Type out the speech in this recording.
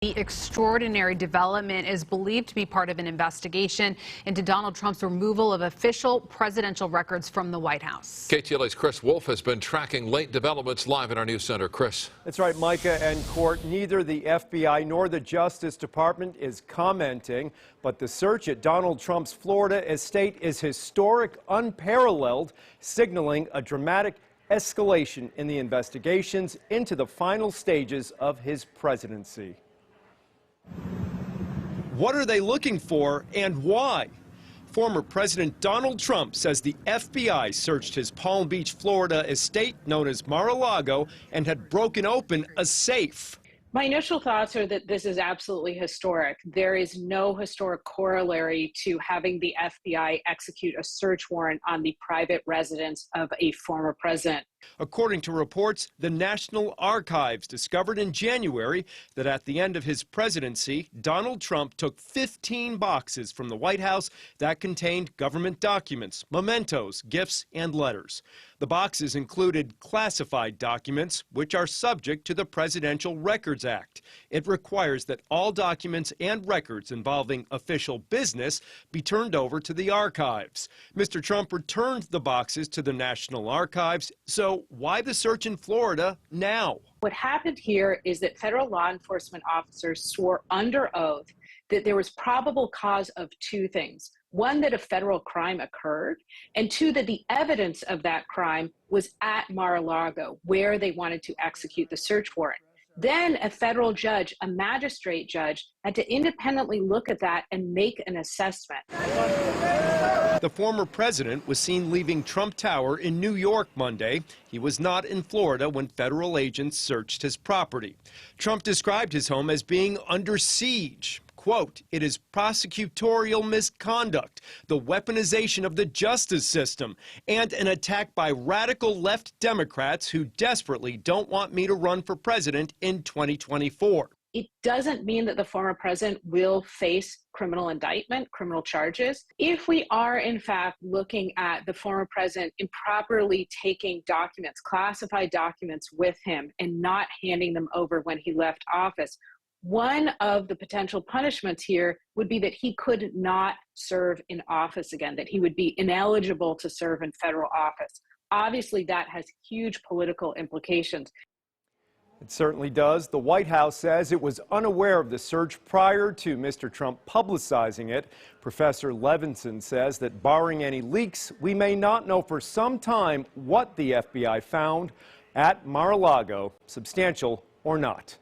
The extraordinary development is believed to be part of an investigation into Donald Trump's removal of official presidential records from the White House. KTLA's Chris Wolf has been tracking late developments live in our news center. Chris. That's right, Micah and Court. Neither the FBI nor the Justice Department is commenting, but the search at Donald Trump's Florida estate is historic, unparalleled, signaling a dramatic escalation in the investigations into the final stages of his presidency. What are they looking for and why? Former President Donald Trump says the FBI searched his Palm Beach, Florida estate known as Mar-a-Lago and had broken open a safe. My initial thoughts are that this is absolutely historic. There is no historic corollary to having the FBI execute a search warrant on the private residence of a former president. According to reports, the National Archives discovered in January that at the end of his presidency, Donald Trump took 15 boxes from the White House that contained government documents, mementos, gifts, and letters. The boxes included classified documents, which are subject to the Presidential Records Act. It requires that all documents and records involving official business be turned over to the archives. Mr. Trump returned the boxes to the National Archives, so why the search in Florida now? What happened here is that federal law enforcement officers swore under oath that there was probable cause of two things. One, that a federal crime occurred, and two, that the evidence of that crime was at Mar-a-Lago, where they wanted to execute the search warrant. Then a federal judge, a magistrate judge, had to independently look at that and make an assessment. The former president was seen leaving Trump Tower in New York Monday. He was not in Florida when federal agents searched his property. Trump described his home as being under siege. Quote, "It is prosecutorial misconduct, the weaponization of the justice system, and an attack by radical left Democrats who desperately don't want me to run for president in 2024. It doesn't mean that the former president will face criminal indictment, criminal charges. If we are, in fact, looking at the former president improperly taking documents, classified documents with him and not handing them over when he left office, one of the potential punishments here would be that he could not serve in office again, that he would be ineligible to serve in federal office. Obviously, that has huge political implications. It certainly does. The White House says it was unaware of the search prior to Mr. Trump publicizing it. Professor Levinson says that barring any leaks, we may not know for some time what the FBI found at Mar-a-Lago, substantial or not.